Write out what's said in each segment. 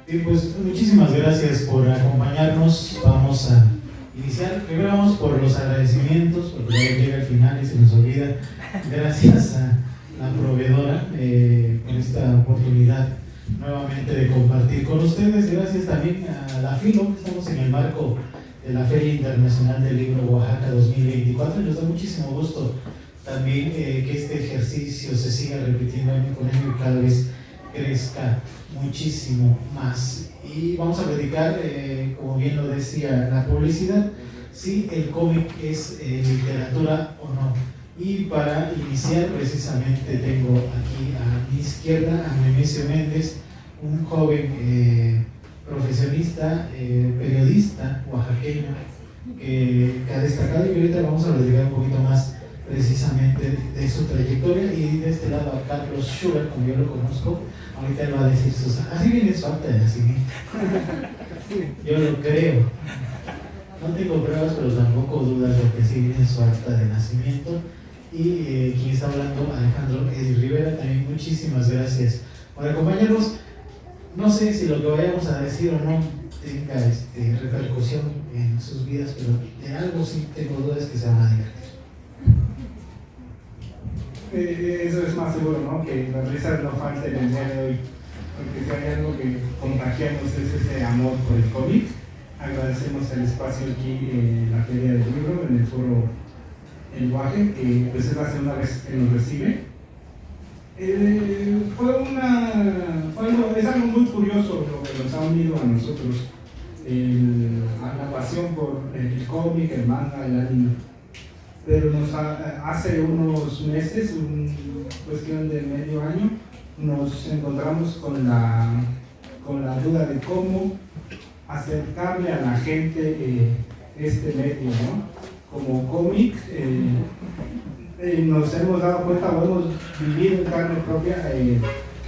Bien, pues muchísimas gracias por acompañarnos. Vamos a iniciar. Primero vamos por los agradecimientos, porque luego llega el final y se nos olvida. Gracias a la proveedora por esta oportunidad nuevamente de compartir con ustedes. Gracias también a la FILO. Estamos en el marco de la Feria Internacional del Libro Oaxaca 2024 y nos da muchísimo gusto también que este ejercicio se siga repitiendo año con año y cada vez crezca muchísimo más. Y vamos a platicar, como bien lo decía la publicidad, si el cómic es literatura o no. Y para iniciar, precisamente tengo aquí a mi izquierda a Nemesio Méndez, un joven profesionista, periodista oaxaqueño que ha destacado, y ahorita vamos a platicar un poquito más precisamente de su trayectoria. Y de este lado a Carlos Schubert, como yo lo conozco, ahorita él va a decir así viene su acta de nacimiento. Yo lo creo, no tengo pruebas, pero tampoco dudas de que sí viene su acta de nacimiento. Y quien está hablando, Alejandro Edi Rivera, también muchísimas gracias por acompañarnos. No sé si lo que vayamos a decir o no tenga repercusión en sus vidas, pero de algo sí tengo dudas que se van a divertir. Eso es más seguro, ¿no? Que las risas no falten el día de hoy, porque si hay algo que contagiamos es ese amor por el cómic. Agradecemos el espacio aquí en la Feria del Libro, en el foro El Guaje, que pues es la segunda vez que nos recibe. Es algo muy curioso lo que nos ha unido a nosotros, la pasión por el cómic, el manga, el anime. Pero hace unos meses, cuestión de medio año, nos encontramos con la duda de cómo acercarle a la gente este medio, ¿no? Como cómic, nos hemos dado cuenta, o hemos vivido en carne propia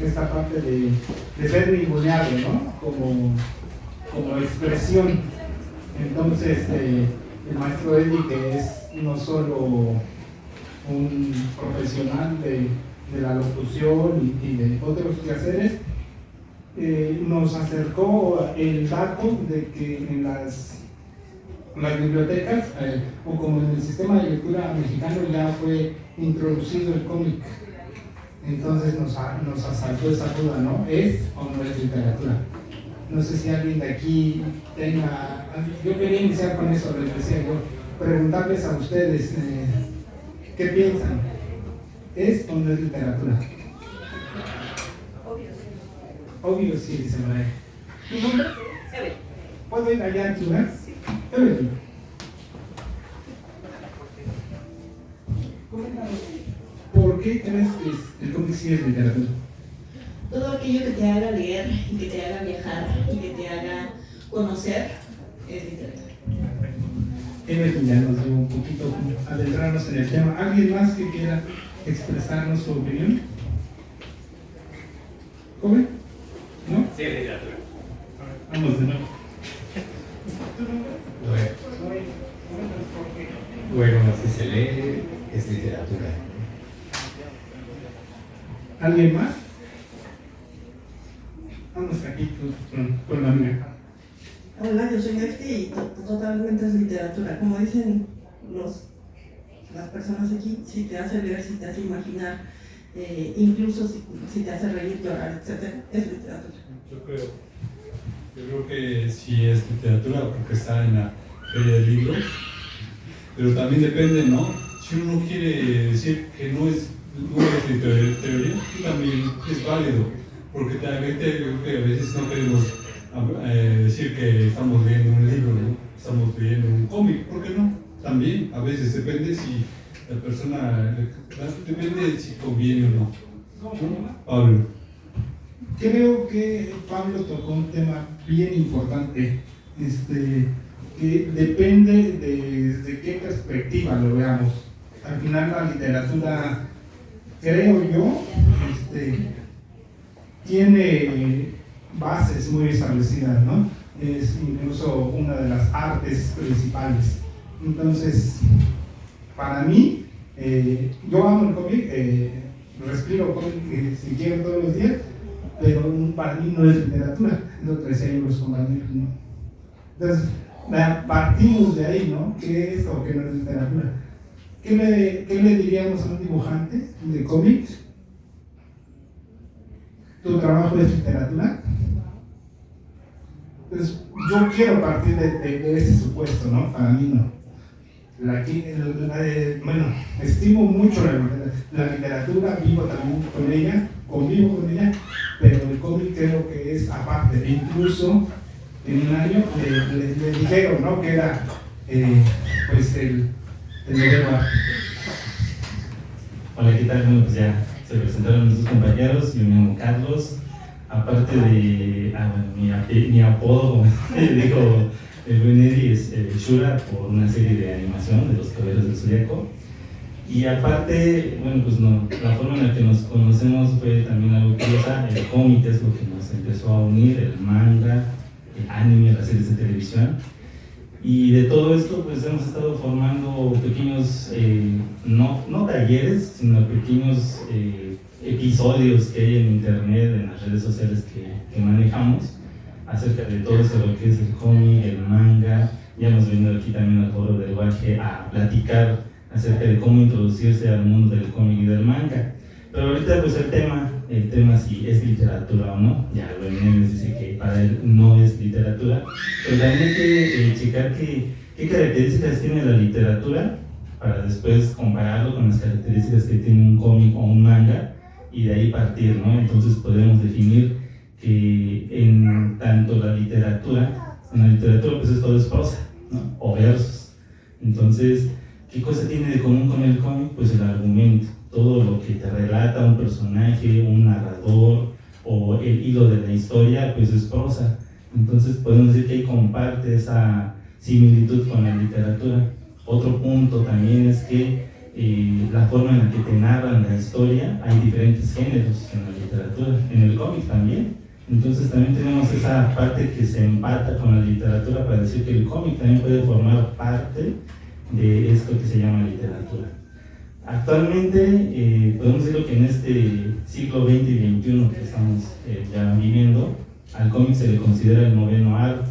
esta parte de ser ninguneado, ¿no? Como expresión. Entonces, el maestro Eddie, que es no solo un profesional de la locución y de otros quehaceres, nos acercó el dato de que en las bibliotecas, o como en el sistema de lectura mexicano, ya fue introducido el cómic. Entonces nos asaltó esa duda, ¿no? ¿Es o no es literatura? No sé si alguien de aquí tenga... Yo quería iniciar con eso, les decía yo, preguntarles a ustedes qué piensan. ¿Es o no es literatura? Obvio sí, dice María. ¿Tu nombre? Evelyn. ¿Puedo ir allá a tu lugar? Sí. Evelyn. ¿Por qué crees que el cómic sí es literatura? Todo aquello que te haga leer y que te haga viajar y que te haga conocer es literatura. Evelyn ya nos dio un poquito adentrarnos en el tema. ¿Alguien más que quiera expresarnos su opinión? ¿Joven? ¿No? Sí, es literatura. Vamos de nuevo. Bueno, si se lee, es literatura. ¿Alguien más? Vamos aquí con la amiga. Hola, yo soy Nefti y totalmente es literatura. Como dicen las personas aquí, si te hace leer, si te hace imaginar, incluso si te hace reír, llorar, etc., es literatura. Yo creo que sí es literatura porque está en la Feria del Libro, pero también depende, ¿no? Si uno quiere decir que no es teoría, también es válido, porque también creo que a veces no queremos decir que estamos leyendo un libro, ¿no? Estamos leyendo un cómic, ¿por qué no? También, a veces depende si la persona, depende si conviene o no. Pablo. Creo que Pablo tocó un tema bien importante, que depende desde qué perspectiva lo veamos. Al final la literatura, creo yo, tiene bases muy establecidas, ¿no? Es incluso una de las artes principales. Entonces, para mí, yo amo el cómic, respiro cómic si quiero todos los días, pero para mí no es literatura, es lo que decían los compañeros, ¿no? Entonces, partimos de ahí, ¿no? ¿Qué es o qué no es literatura? ¿Qué le diríamos a un dibujante de cómics? ¿Tu trabajo es literatura? Entonces, yo quiero partir de ese supuesto, ¿no? Para mí no. Bueno, estimo mucho la literatura, vivo también con ella, convivo con ella, pero el cómic creo que es aparte. Incluso en un año le dijeron, ¿no? Que era pues el noveno arte. Hola, ¿qué tal? Bueno, pues ya se presentaron nuestros compañeros. Yo me llamo Carlos. Aparte de, mi apodo, como dijo el buen Eddie, es Shura, por una serie de animación de los Caballeros del Zodiaco. Y aparte, bueno, pues no, la forma en la que nos conocemos fue también algo curiosa. El cómic es lo que nos empezó a unir, el manga, el anime, las series de televisión. Y de todo esto, pues hemos estado formando pequeños, no talleres, sino pequeños episodios que hay en internet, en las redes sociales que manejamos, acerca de todo eso, lo que es el cómic, el manga. Ya hemos venido aquí también al Foro del Guaje a platicar acerca de cómo introducirse al mundo del cómic y del manga. Pero ahorita pues el tema si es literatura o no, ya René dice que para él no es literatura, pero también hay que checar qué características tiene la literatura para después compararlo con las características que tiene un cómic o un manga y de ahí partir, ¿no? Entonces podemos definir que en tanto en la literatura pues todo es prosa, ¿no? O versos. Entonces, ¿qué cosa tiene de común con el cómic? Pues el argumento, todo lo que te relata un personaje, un narrador o el hilo de la historia, pues es prosa. Entonces podemos decir que ahí comparte esa similitud con la literatura. Otro punto también es que la forma en la que te narran la historia, hay diferentes géneros en la literatura, en el cómic también. Entonces también tenemos esa parte que se empata con la literatura para decir que el cómic también puede formar parte de esto que se llama literatura. Actualmente podemos decirlo que en este siglo XX y XXI que estamos ya viviendo, al cómic se le considera el noveno arte.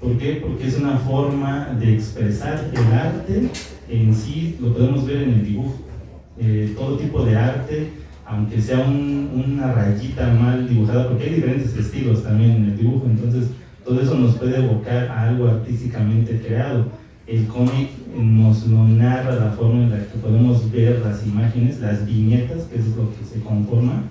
¿Por qué? Porque es una forma de expresar el arte en sí, lo podemos ver en el dibujo. Todo tipo de arte, aunque sea una rayita mal dibujada, porque hay diferentes estilos también en el dibujo, entonces todo eso nos puede evocar a algo artísticamente creado. El cómic nos lo narra la forma en la que podemos ver las imágenes, las viñetas, que es lo que se conforma,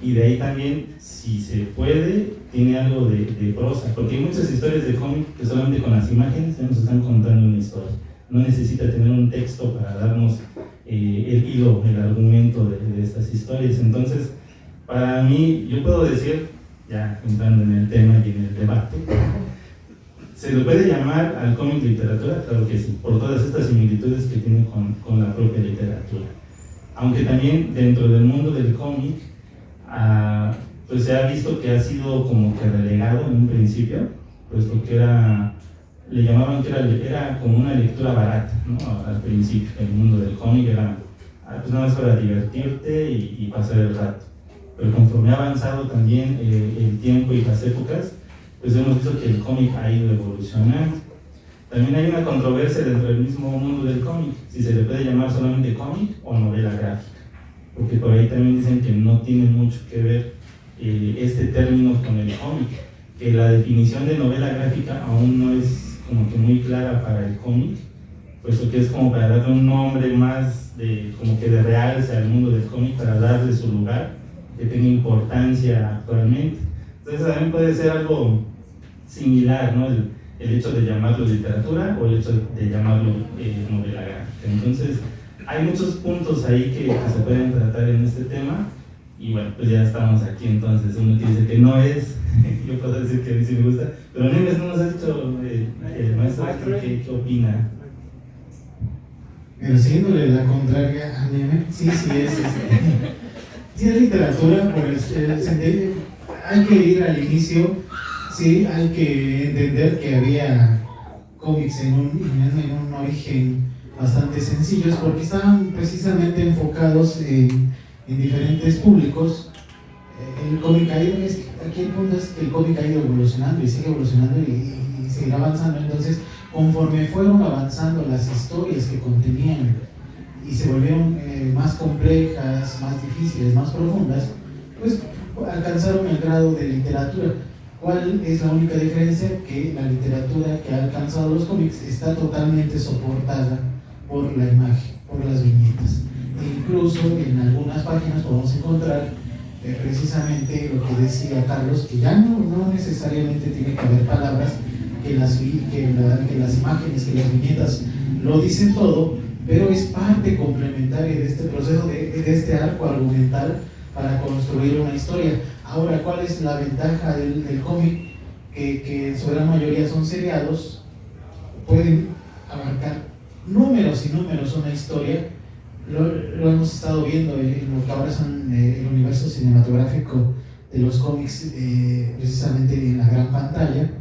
y de ahí también, si se puede, tiene algo de prosa, porque hay muchas historias de cómic que solamente con las imágenes ya nos están contando una historia. No necesita tener un texto para darnos el hilo, el argumento de estas historias. Entonces, para mí, yo puedo decir, ya entrando en el tema y en el debate, ¿se le puede llamar al cómic literatura? Claro que sí, por todas estas similitudes que tiene con la propia literatura. Aunque también dentro del mundo del cómic, pues se ha visto que ha sido como que relegado en un principio, puesto que le llamaban que era como una lectura barata, ¿no? Al principio, el mundo del cómic era pues nada más para divertirte y pasar el rato. Pero conforme ha avanzado también el tiempo y las épocas, pues hemos visto que el cómic ha ido evolucionando. También hay una controversia dentro del mismo mundo del cómic, si se le puede llamar solamente cómic o novela gráfica, porque por ahí también dicen que no tiene mucho que ver este término con el cómic, que la definición de novela gráfica aún no es como que muy clara para el cómic, puesto que es como para darle un nombre más como que de realce al mundo del cómic, para darle su lugar, que tenga importancia actualmente. Entonces también puede ser algo similar, ¿no? El hecho de llamarlo literatura o el hecho de llamarlo novela gráfica. Entonces hay muchos puntos ahí que se pueden tratar en este tema, y bueno, pues ya estamos aquí. Entonces uno que dice que no es, yo puedo decir que a mí sí me gusta, pero Nemes no nos ha dicho, el maestro, ¿qué opina? Pero siguiéndole la contraria a Neme, sí es literatura, por el sentido, hay que ir al inicio, sí, hay que entender que había cómics en un origen bastante sencillos, porque estaban precisamente enfocados en diferentes públicos, el cómic ha ido, aquí el punto es que el cómic ha ido evolucionando y sigue evolucionando y seguirá avanzando. Entonces, conforme fueron avanzando las historias que contenían y se volvieron más complejas, más difíciles, más profundas, pues alcanzaron el grado de literatura. ¿Cuál es la única diferencia? Que la literatura que ha alcanzado los cómics está totalmente soportada por la imagen, por las viñetas. E incluso en algunas páginas podemos encontrar precisamente lo que decía Carlos, que ya no necesariamente tiene que haber palabras, que las imágenes, que las viñetas lo dicen todo, pero es parte complementaria de este proceso, de este arco argumental para construir una historia. Ahora, ¿cuál es la ventaja del cómic? Que en su gran mayoría son seriados, pueden abarcar números y números una historia. Lo hemos estado viendo en lo que ahora son el universo cinematográfico de los cómics, precisamente en la gran pantalla.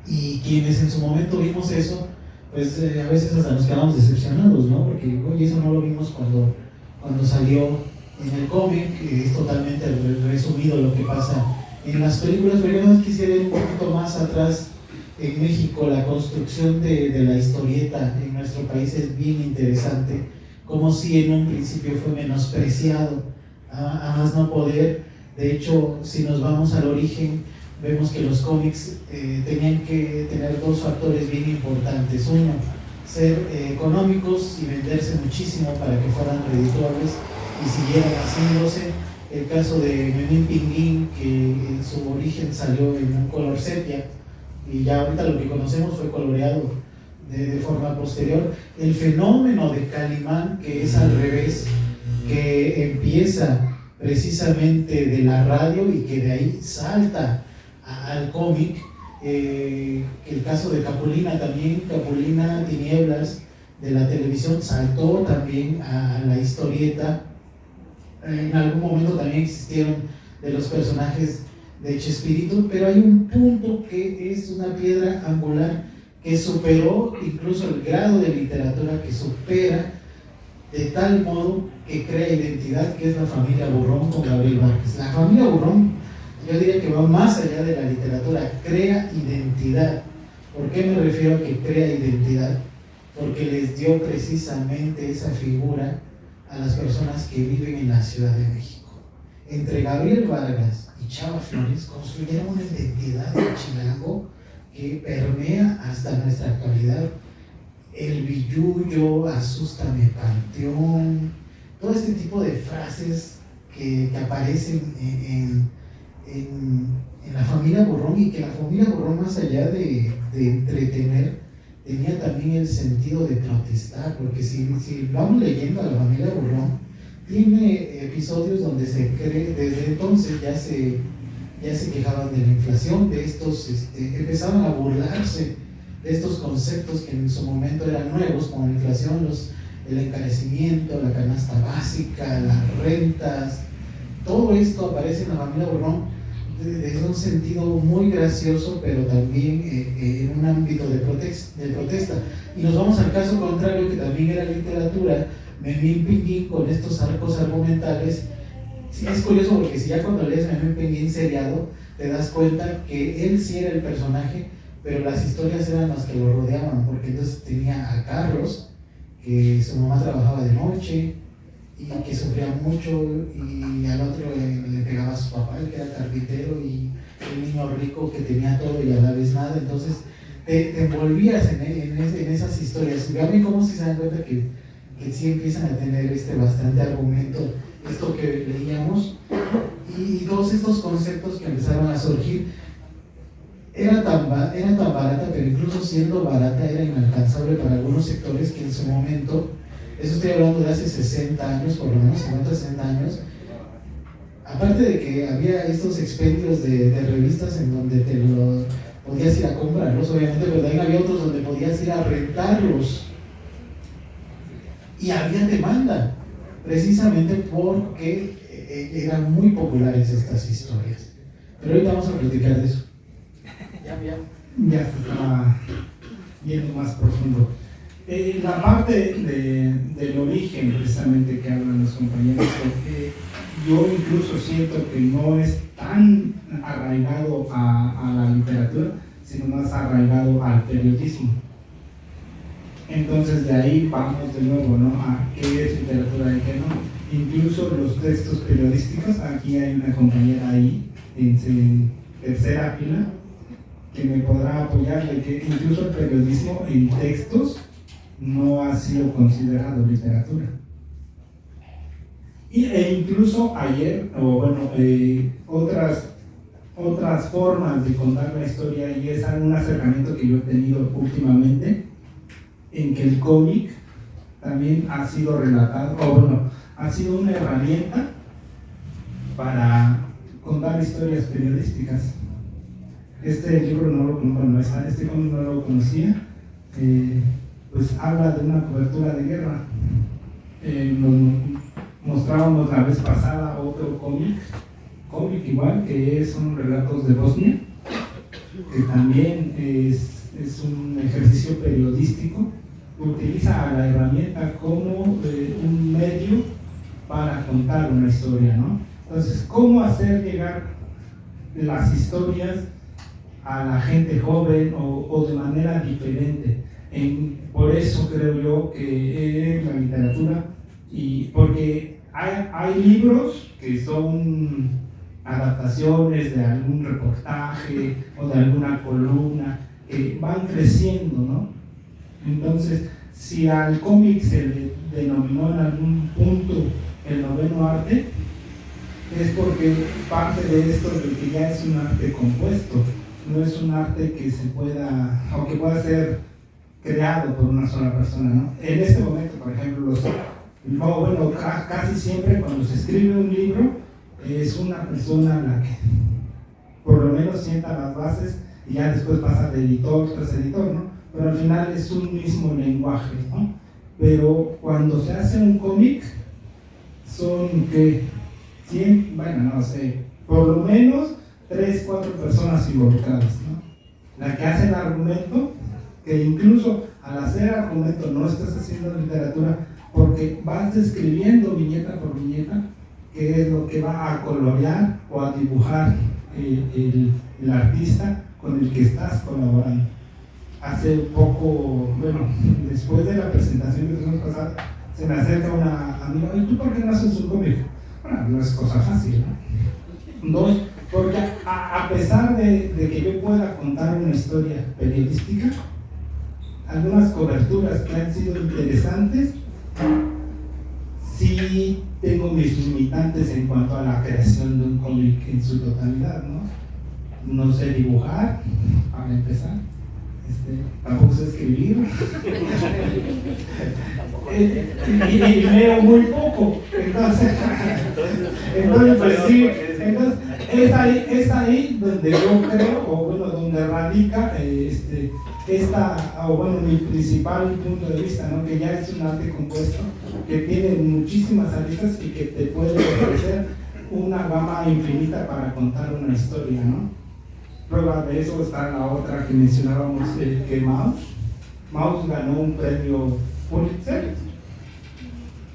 Y quienes en su momento vimos eso, pues a veces hasta nos quedamos decepcionados, ¿no? Porque, oye, eso no lo vimos cuando salió en el cómic. Es totalmente resumido lo que pasa en las películas, pero yo no quisiera ir un poquito más atrás. En México la construcción de la historieta en nuestro país es bien interesante, como si en un principio fue menospreciado a más no poder. De hecho, si nos vamos al origen, vemos que los cómics tenían que tener dos factores bien importantes. Uno, ser económicos y venderse muchísimo para que fueran redituables y siguieran haciéndose. El caso de Memín Pinguín, que en su origen salió en un color sepia y ya ahorita lo que conocemos fue coloreado de forma posterior. El fenómeno de Calimán, que es al revés, que empieza precisamente de la radio y que de ahí salta al cómic. El caso de Capulina también, Capulina Tinieblas de la televisión saltó también a la historieta. En algún momento también existieron de los personajes de Chespirito, pero hay un punto que es una piedra angular que superó incluso el grado de literatura, que supera de tal modo que crea identidad, que es la familia Burrón con Gabriel Márquez. La familia Burrón, yo diría que va más allá de la literatura, crea identidad. ¿Por qué me refiero a que crea identidad? Porque les dio precisamente esa figura a las personas que viven en la Ciudad de México. Entre Gabriel Vargas y Chava Flores construyeron una identidad de chilango que permea hasta nuestra actualidad. El billuyo, asústame panteón, todo este tipo de frases que aparecen en la familia Burrón, y que la familia Burrón, más allá de entretener, tenía también el sentido de protestar, porque si vamos leyendo a la familia Burrón, tiene episodios donde se cree, desde entonces ya se quejaban de la inflación, de estos, empezaban a burlarse de estos conceptos que en su momento eran nuevos, como la inflación, el encarecimiento, la canasta básica, las rentas. Todo esto aparece en la familia Burrón desde un sentido muy gracioso, pero también en un ámbito de protesta. Y nos vamos al caso contrario, que también era literatura, Memín Pinguín, con estos arcos argumentales. Sí, es curioso porque si ya cuando lees Memín Pinguín seriado, te das cuenta que él sí era el personaje, pero las historias eran las que lo rodeaban, porque entonces tenía a Carlos, que su mamá trabajaba de noche y que sufría mucho, y al otro le pegaba a su papá, el que era carpintero, y el niño rico que tenía todo y a la vez nada. Entonces te envolvías en esas historias. Vean cómo si se dan cuenta que sí empiezan a tener bastante argumento, esto que leíamos, y todos estos conceptos que empezaron a surgir. Era tan barata, pero incluso siendo barata era inalcanzable para algunos sectores que en su momento, eso estoy hablando de hace 60 años, por lo menos 50, 60 años, aparte de que había estos expendios de revistas en donde te lo podías ir a comprarlos, obviamente, pero también había otros donde podías ir a rentarlos. Y había demanda, precisamente porque eran muy populares estas historias. Pero ahorita vamos a platicar de eso. Ya se estaba viendo más profundo. La parte del origen, precisamente, que hablan los compañeros, yo incluso siento que no es tan arraigado a la literatura, sino más arraigado al periodismo. Entonces de ahí vamos de nuevo, ¿no?, a qué es literatura y qué no. Incluso los textos periodísticos, aquí hay una compañera ahí en tercera fila que me podrá apoyar de que incluso el periodismo en textos no ha sido considerado literatura. E incluso ayer, otras formas de contar la historia, y es un acercamiento que yo he tenido últimamente, en que el cómic también ha sido relatado, ha sido una herramienta para contar historias periodísticas. Este libro este cómic no lo conocía, pues habla de una cobertura de guerra. Nos mostrábamos la vez pasada otro cómic igual, que son relatos de Bosnia, que también es un ejercicio periodístico, utiliza la herramienta como un medio para contar una historia, ¿no? Entonces, ¿cómo hacer llegar las historias a la gente joven o de manera diferente? Por eso creo yo que la literatura, y porque hay libros que son adaptaciones de algún reportaje o de alguna columna que van creciendo, ¿no? Entonces, si al cómic se le denominó en algún punto el noveno arte, es porque parte de esto de que ya es un arte compuesto, no es un arte que se pueda, o que pueda ser creado por una sola persona, ¿no? En este momento, por ejemplo, casi siempre cuando se escribe un libro es una persona la que por lo menos sienta las bases y ya después pasa de editor tras editor, ¿no? Pero al final es un mismo lenguaje, ¿no? Pero cuando se hace un cómic son que 100, por lo menos 3-4 personas involucradas, ¿no? La que hace el argumento, que incluso al hacer argumento no estás haciendo literatura, porque vas describiendo viñeta por viñeta qué es lo que va a colorear o a dibujar el artista con el que estás colaborando. Hace poco, después de la presentación que tuvimos pasada, se me acerca una amiga: ¿y tú por qué no haces un cómic? Bueno, no es cosa fácil, ¿no? Dos, porque a pesar de que yo pueda contar una historia periodística, algunas coberturas que han sido interesantes, sí tengo mis limitantes en cuanto a la creación de un cómic en su totalidad, ¿no? No sé dibujar, para empezar. Tampoco sé escribir y leo muy poco, entonces pues sí, entonces es ahí donde yo creo, donde radica mi principal punto de vista, ¿no? Que ya es un arte compuesto, que tiene muchísimas aristas y que te puede ofrecer una gama infinita para contar una historia, ¿no? Prueba de eso está la otra que mencionábamos, que Maus ganó un premio Pulitzer,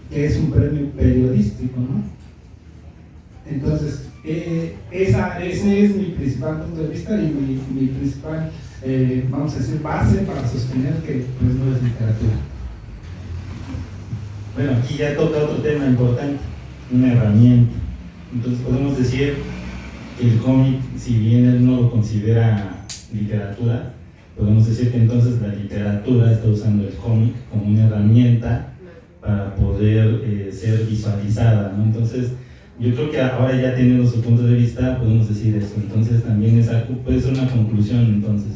que es un premio periodístico, ¿no? Entonces, ese es mi principal punto de vista y mi principal, base para sostener que pues, no es literatura. Bueno, aquí ya toca otro tema importante, una herramienta. Entonces podemos decir que el cómic, si bien él no lo considera literatura, podemos decir que entonces la literatura está usando el cómic como una herramienta para poder ser visualizada, ¿no? Entonces, yo creo que ahora ya teniendo su punto de vista, podemos decir eso. Entonces, también puede ser una conclusión, entonces.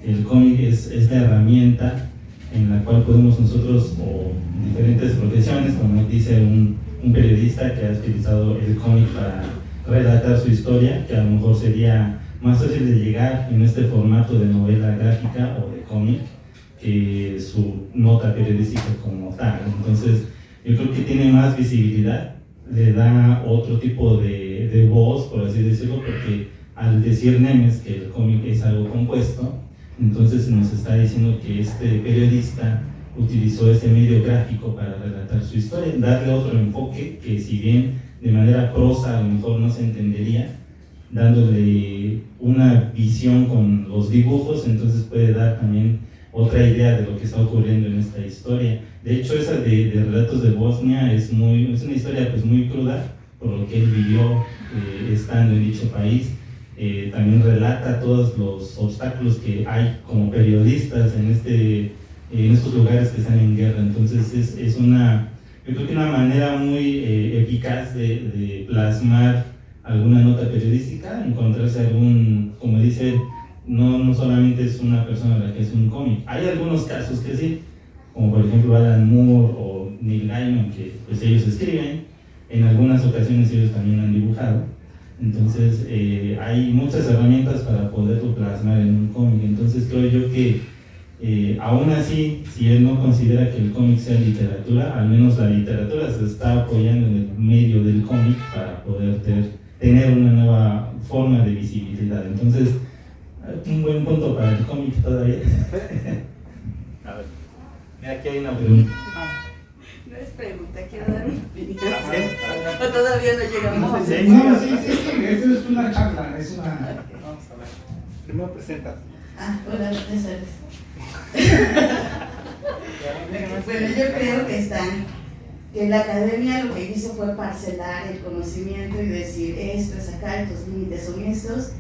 El cómic es la herramienta en la cual podemos nosotros, o diferentes profesiones, como dice un periodista que ha utilizado el cómic para relatar su historia, que a lo mejor sería más fácil de llegar en este formato de novela gráfica o de cómic que su nota periodística como tal. Entonces, yo creo que tiene más visibilidad, le da otro tipo de voz, por así decirlo, porque al decir Nemes que el cómic es algo compuesto, entonces nos está diciendo que este periodista utilizó este medio gráfico para relatar su historia, darle otro enfoque que, si bien de manera fuera prosa a lo mejor no se entendería, dándole una visión con los dibujos, entonces puede dar también otra idea de lo que está ocurriendo en esta historia. De hecho, esa de Relatos de Bosnia es una historia pues muy cruda, por lo que él vivió estando en dicho país. También relata todos los obstáculos que hay como periodistas en estos lugares que están en guerra. Entonces yo creo que una manera muy eficaz de plasmar alguna nota periodística, encontrarse como dice, no solamente es una persona la que es un cómic. Hay algunos casos que sí, como por ejemplo Alan Moore o Neil Gaiman, que pues ellos escriben, en algunas ocasiones ellos también han dibujado. Entonces hay muchas herramientas para poderlo plasmar en un cómic. Entonces creo yo que aún así, si él no considera que el cómic sea literatura, al menos la literatura se está apoyando en el medio del cómic para poder tener una nueva forma de visibilidad. Entonces, un buen punto para el cómic todavía. A ver, mira, aquí hay una pregunta. No es pregunta, quiero dar una opinión. O todavía no llegamos. No, sí, esto es una charla, es una... Vamos a ver. Primero presenta. Hola, buenas tardes. Bueno, yo creo que la academia lo que hizo fue parcelar el conocimiento y decir esto es acá, estos límites son estos,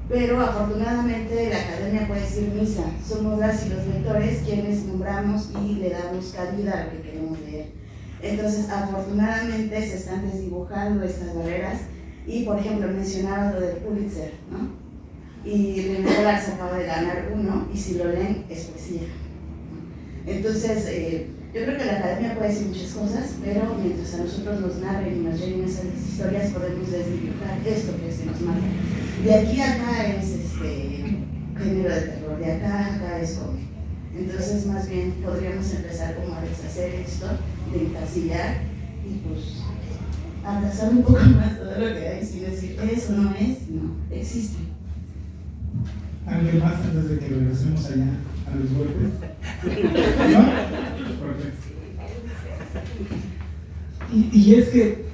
pero afortunadamente la academia puede decir misa, somos las y los lectores quienes nombramos y le damos cabida a lo que queremos leer. Entonces afortunadamente se están desdibujando estas barreras y por ejemplo mencionaba lo del Pulitzer, ¿no? Y René Garza acaba de ganar uno y si lo leen es poesía. Entonces, yo creo que la academia puede decir muchas cosas, pero mientras a nosotros nos narren y nos lleguen esas historias, podemos desdibujar esto que se nos marca. De aquí a acá es género de terror, de acá a acá es cómic. Entonces, más bien podríamos empezar como a deshacer esto, de encasillar y pues abrazar un poco más todo lo que hay, sin decir eso no es, no, existe. ¿Alguien más antes de que regresemos allá a los golpes? ¿No? Y es que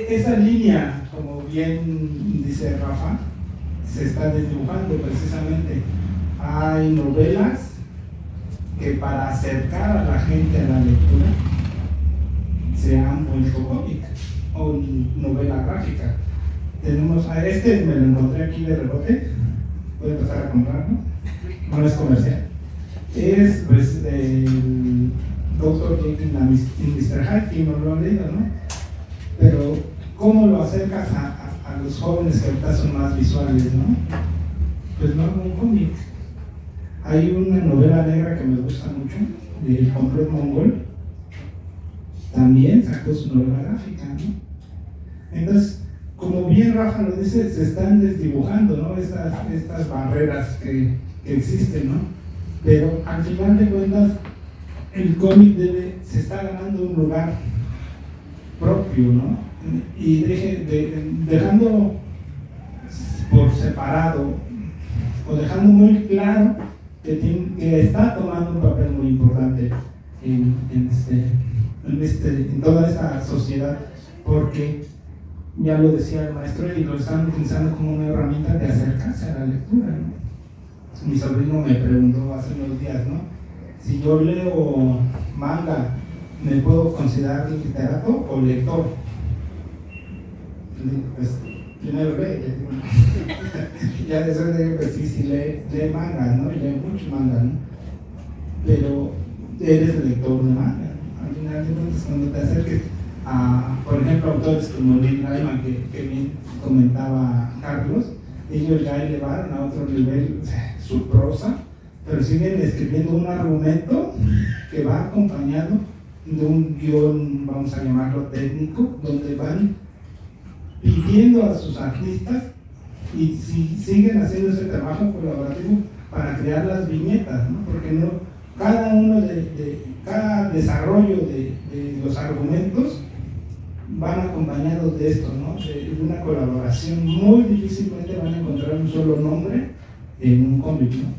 esa línea, como bien dice Rafa, se está desdibujando precisamente. Hay novelas que para acercar a la gente a la lectura se han vuelto cómic o novela gráfica. Tenemos a me lo encontré aquí de rebote. Puede empezar a comprar, ¿no? No es comercial. Es pues el Dr. Jekyll and Mr. Hyde, que no lo han leído, ¿no? Pero ¿cómo lo acercas a los jóvenes que ahorita son más visuales, ¿no? Pues no, un cómic. Hay una novela negra que me gusta mucho, del Complot Mongol. También sacó su novela gráfica, ¿no? Entonces, como bien Rafa lo dice, se están desdibujando, ¿no? Estas barreras que existen, ¿no? Pero al final de cuentas, el cómic se está ganando un lugar propio, ¿no? Y dejando por separado, o dejando muy claro que está tomando un papel muy importante en toda esta sociedad, porque ya lo decía el maestro y lo están utilizando como una herramienta de acercarse a la lectura, ¿no? Mi sobrino me preguntó hace unos días, ¿no? Si yo leo manga, ¿me puedo considerar literato o lector? Pues primero lee, ya después de pues sí lee manga, ¿no? Y lee mucho manga, ¿no? Pero eres lector de manga, ¿no? Al final de cuentas, cuando te acerques por ejemplo, autores como Neil Gaiman, que bien comentaba Carlos, ellos ya elevaron a otro nivel su prosa, pero siguen escribiendo un argumento que va acompañado de un guión, vamos a llamarlo técnico, donde van pidiendo a sus artistas y siguen haciendo ese trabajo colaborativo para crear las viñetas, ¿no? Porque cada uno cada desarrollo de los argumentos van acompañados de esto, ¿no? De una colaboración. Muy difícilmente van a encontrar un solo nombre en un cómic, ¿no?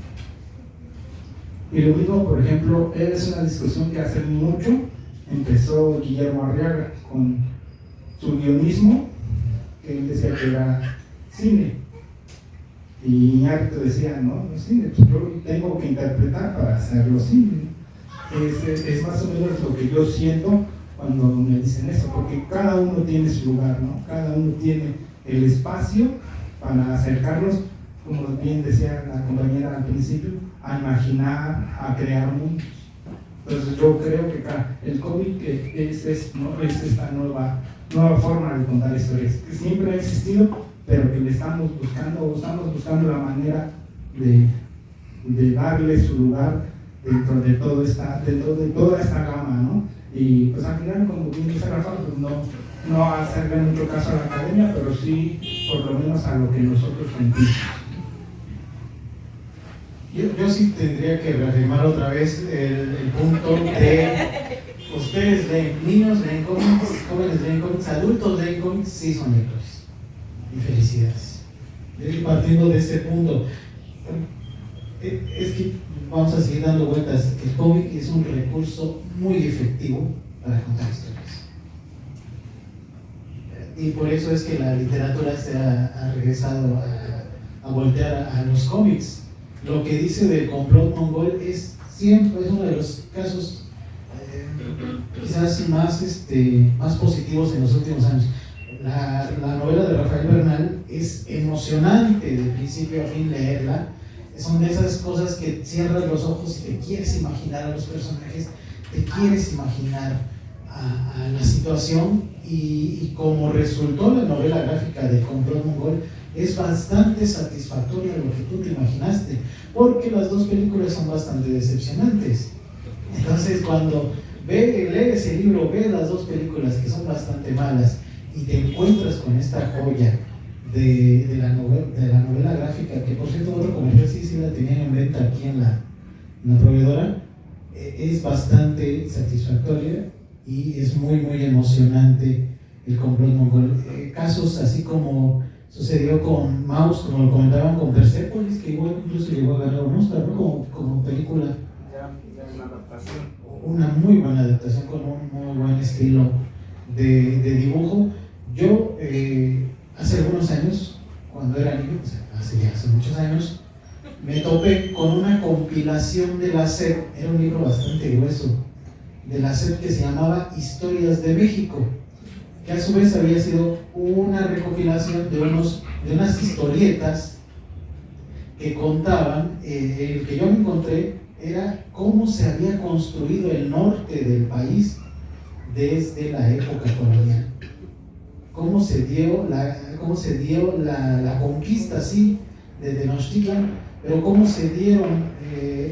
Y lo mismo, por ejemplo, es una discusión que hace mucho empezó Guillermo Arriaga con su guionismo, que él decía que era cine. Y Iñárritu decía, no es cine, pues yo tengo que interpretar para hacerlo cine. Es más o menos lo que yo siento cuando me dicen eso, porque cada uno tiene su lugar, ¿no? Cada uno tiene el espacio para acercarlos, como bien decía la compañera al principio, a imaginar, a crear mundos. Entonces yo creo que el cómic es esta nueva forma de contar historias, que siempre ha existido, pero que le estamos buscando la manera de darle su lugar dentro de toda esta gama, ¿no? Y pues al final, como bien dice Rafa, pues no hacerle mucho caso a la academia, pero sí por lo menos a lo que nosotros sentimos. Yo sí tendría que reafirmar otra vez el punto de ustedes leen, niños leen cómics, jóvenes leen cómics, adultos leen cómics, sí son lectores. Y felicidades. Partiendo de ese punto, es que vamos a seguir dando vueltas. El cómic es un recurso muy efectivo para contar historias. Y por eso es que la literatura se ha regresado a voltear a los cómics. Lo que dice del complot mongol es uno de los casos quizás más positivos en los últimos años. La novela de Rafael Bernal es emocionante de principio a fin leerla. Son de esas cosas que cierras los ojos y te quieres imaginar a los personajes, te quieres imaginar a la situación, y como resultó la novela gráfica del complot mongol, es bastante satisfactoria lo que tú te imaginaste, porque las dos películas son bastante decepcionantes. Entonces cuando lees el libro, ves las dos películas que son bastante malas y te encuentras con esta joya de la novela gráfica, que por cierto otro comercial sí la tenían en venta aquí en la proveedora, es bastante satisfactoria y es muy muy emocionante el complot mongol. Casos así como sucedió con Maus, como lo comentaban, con Persepolis, que igual incluso llegó a ganar un Oscar, ¿no? como película. Ya es una adaptación. Una muy buena adaptación con un muy buen estilo de dibujo. Yo hace algunos años, cuando era niño, o sea, hace muchos años, me topé con una compilación de la SEP, era un libro bastante grueso, de la SEP, que se llamaba Historias de México, que a su vez había sido una recopilación de unas historietas que contaban, el que yo me encontré era cómo se había construido el norte del país desde la época colonial, cómo se dio la conquista, sí, de Tenochtitlan, pero cómo se dieron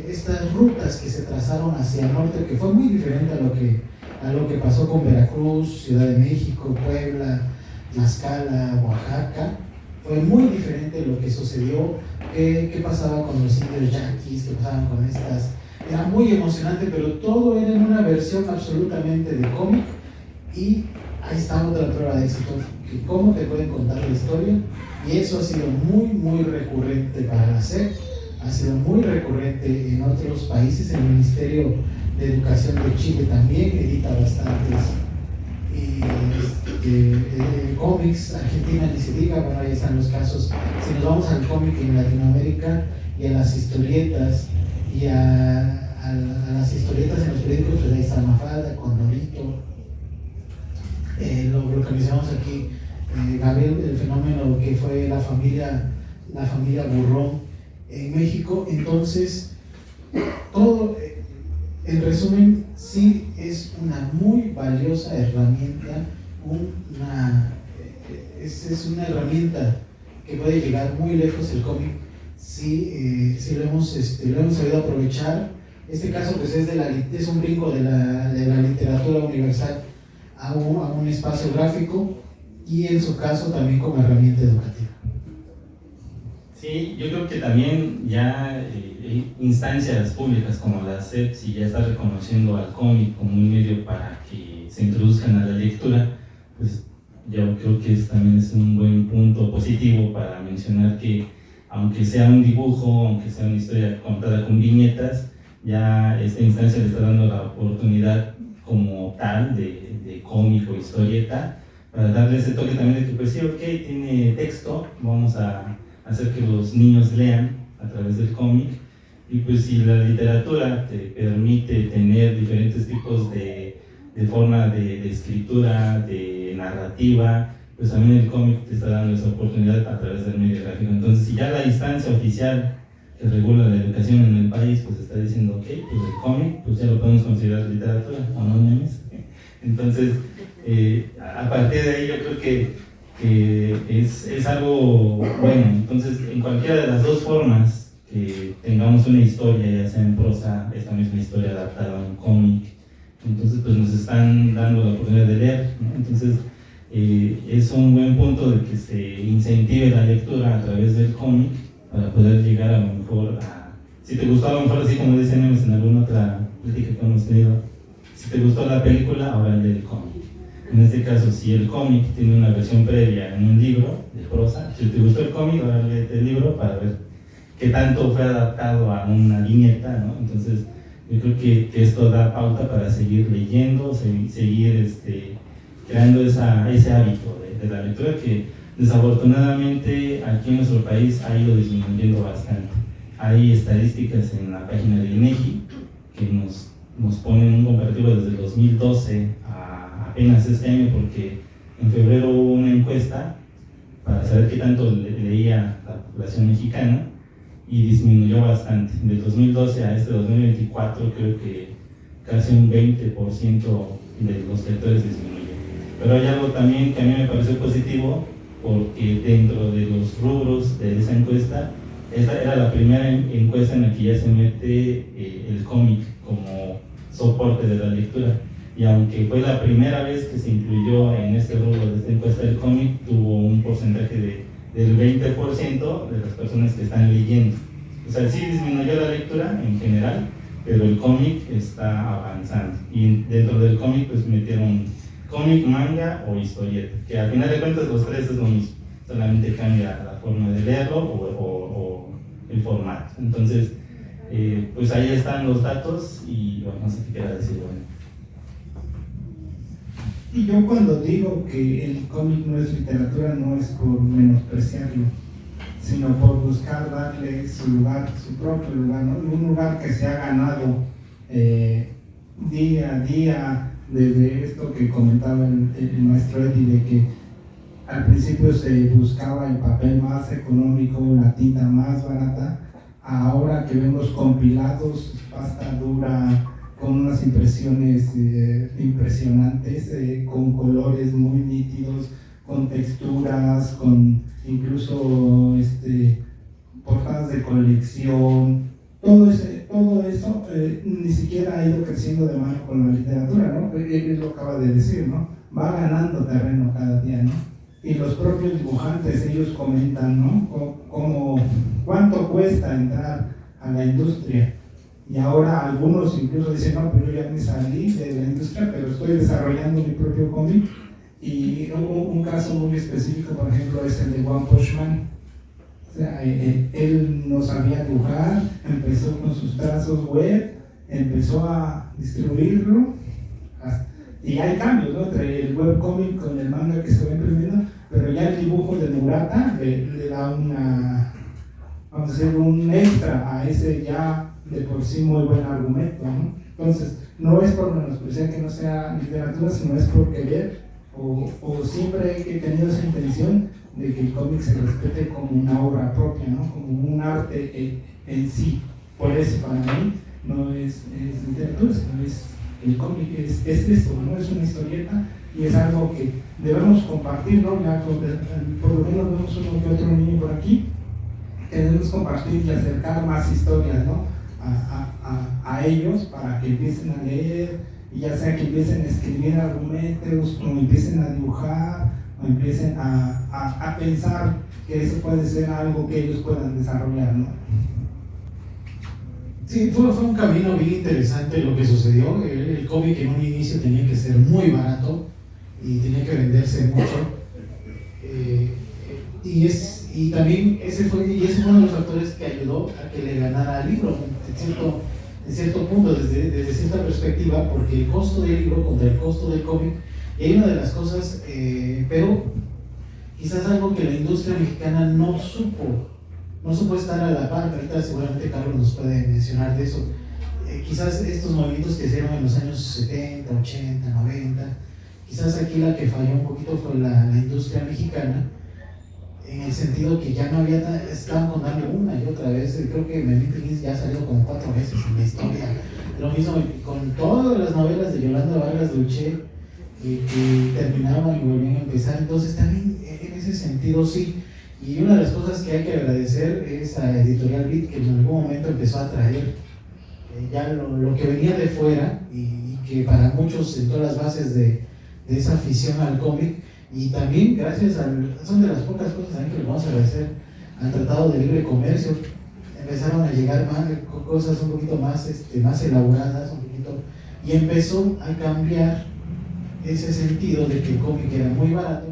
estas rutas que se trazaron hacia el norte, que fue muy diferente a lo que pasó con Veracruz, Ciudad de México, Puebla, Tlaxcala, Oaxaca. Fue muy diferente lo que sucedió, qué pasaba con los indios yaquis, qué pasaban con estas. Era muy emocionante, pero todo era en una versión absolutamente de cómic, y ahí está otra prueba de éxito, que cómo te pueden contar la historia, y eso ha sido muy muy recurrente para la SEP, ha sido muy recurrente en otros países. El Ministerio de Educación de Chile también edita bastantes cómics. Argentina ni se diga, bueno, ahí están los casos. Si nos vamos al cómic en Latinoamérica y a las historietas y a las historietas en los periódicos, pues ahí está Mafalda, Condorito, lo que mencionamos aquí, Gabriel, el fenómeno que fue la familia Burrón en México. Entonces todo, en resumen, sí es una muy valiosa herramienta, es una herramienta que puede llegar muy lejos el cómic si lo hemos sabido aprovechar. Este caso pues es un brinco de la literatura universal a un espacio gráfico, y en su caso también como herramienta educativa. Sí, yo creo que también ya instancias públicas como la SEP, si ya está reconociendo al cómic como un medio para que se introduzcan a la lectura, pues yo creo que también es un buen punto positivo para mencionar que aunque sea un dibujo, aunque sea una historia contada con viñetas, ya esta instancia le está dando la oportunidad como tal de cómic o historieta para darle ese toque también de que, pues sí, ok, tiene texto, vamos a hacer que los niños lean a través del cómic. Y pues si la literatura te permite tener diferentes tipos de forma de escritura, de narrativa, pues también el cómic te está dando esa oportunidad a través del medio gráfico. Entonces, si ya la instancia oficial que regula la educación en el país, pues está diciendo, ok, pues el cómic, pues ya lo podemos considerar literatura, ¿o no, Nemes? Entonces, a partir de ahí yo creo que es algo bueno. Entonces, en cualquiera de las dos formas que tengamos una historia, ya sea en prosa, esta misma historia adaptada a un cómic, entonces pues nos están dando la oportunidad de leer, ¿no? Entonces es un buen punto de que se incentive la lectura a través del cómic para poder llegar a lo mejor a... Si te gustó a lo mejor, así como dicen en alguna otra plática que hemos tenido, si te gustó la película, ahora lee el cómic. En este caso, si el cómic tiene una versión previa en un libro de prosa, si te gustó el cómic, ahora lee el libro para ver qué tanto fue adaptado a una viñeta, ¿no? Entonces, yo creo que esto da pauta para seguir leyendo, seguir creando ese hábito de la lectura que desafortunadamente aquí en nuestro país ha ido disminuyendo bastante. Hay estadísticas en la página de INEGI que nos ponen un comparativo desde el 2012 a apenas este año, porque en febrero hubo una encuesta para saber qué tanto leía la población mexicana, y disminuyó bastante. Del 2012 a este 2024 creo que casi un 20% de los lectores disminuyó. Pero hay algo también que a mí me pareció positivo, porque dentro de los rubros de esa encuesta, esta era la primera encuesta en la que ya se mete el cómic como soporte de la lectura. Y aunque fue la primera vez que se incluyó en este rubro de esta encuesta del cómic, tuvo un porcentaje del 20% de las personas que están leyendo. O sea, sí disminuyó la lectura en general, pero el cómic está avanzando. Y dentro del cómic pues metieron cómic, manga o historieta, que al final de cuentas los tres es lo mismo, solamente cambia la forma de leerlo o el formato. Entonces, pues ahí están los datos y bueno, no sé qué quiera decir. Bueno. Y yo cuando digo que el cómic no es literatura, no es por menospreciarlo, sino por buscar darle su lugar, su propio lugar, ¿no? Un lugar que se ha ganado día a día, desde esto que comentaba el maestro Eddie, de que al principio se buscaba el papel más económico, la tinta más barata, ahora que vemos compilados, pasta dura, con unas impresiones impresionantes, con colores muy nítidos, con texturas, con incluso portadas de colección, todo eso ni siquiera ha ido creciendo de mano con la literatura, ¿no? Él lo acaba de decir, ¿no? Va ganando terreno cada día, ¿no? Y los propios dibujantes, ellos comentan, ¿no? Cuánto cuesta entrar a la industria. Y ahora algunos incluso dicen, no, pero yo ya me salí de la industria, pero estoy desarrollando mi propio cómic. Y un caso muy específico, por ejemplo, es el de One Punch Man. O sea, él no sabía dibujar, empezó con sus trazos web, empezó a distribuirlo. Y hay cambios, ¿no? Entre el webcomic con el manga que se va imprimiendo, pero ya el dibujo de Murata le da vamos a decir, un extra a ese ya de por sí muy buen argumento, ¿no? Entonces, no es por menospreciar que no sea literatura, sino es por querer, o siempre he tenido esa intención de que el cómic se respete como una obra propia, ¿no? Como un arte en sí. Por eso, para mí, no es literatura, sino el cómic es eso, ¿no? Es una historieta y es algo que debemos compartir, ¿no? Ya por lo menos vemos uno que otro niño por aquí, debemos compartir y acercar más historias, ¿no? A ellos para que empiecen a leer, y ya sea que empiecen a escribir argumentos, o empiecen a dibujar, o empiecen a pensar que eso puede ser algo que ellos puedan desarrollar, ¿no? Sí, fue un camino bien interesante lo que sucedió. El cómic en un inicio tenía que ser muy barato y tenía que venderse mucho. Y también ese fue uno de los factores que ayudó a que le ganara al libro, en cierto punto, desde cierta perspectiva, porque el costo del libro contra el costo del cómic Y hay una de las cosas, pero quizás algo que la industria mexicana no supo estar a la par. Ahorita seguramente Carlos nos puede mencionar de eso. Quizás estos movimientos que se dieron en los años 70, 80, 90, quizás aquí la que falló un poquito fue la industria mexicana, en el sentido que ya no había, estaban contando una y otra vez. Creo que Memín Pinguín ya ha salido como 4 veces en la historia. Lo mismo con todas las novelas de Yolanda Vargas Dulce, que terminaban y volvían a empezar. Entonces también en ese sentido sí. Y una de las cosas que hay que agradecer es a Editorial Bit, que en algún momento empezó a traer ya lo que venía de fuera, y que para muchos sentó las bases de esa afición al cómic. Y también gracias son de las pocas cosas también que le vamos a agradecer al Tratado de Libre Comercio. Empezaron a llegar cosas un poquito más elaboradas, y empezó a cambiar ese sentido de que el cómic era muy barato.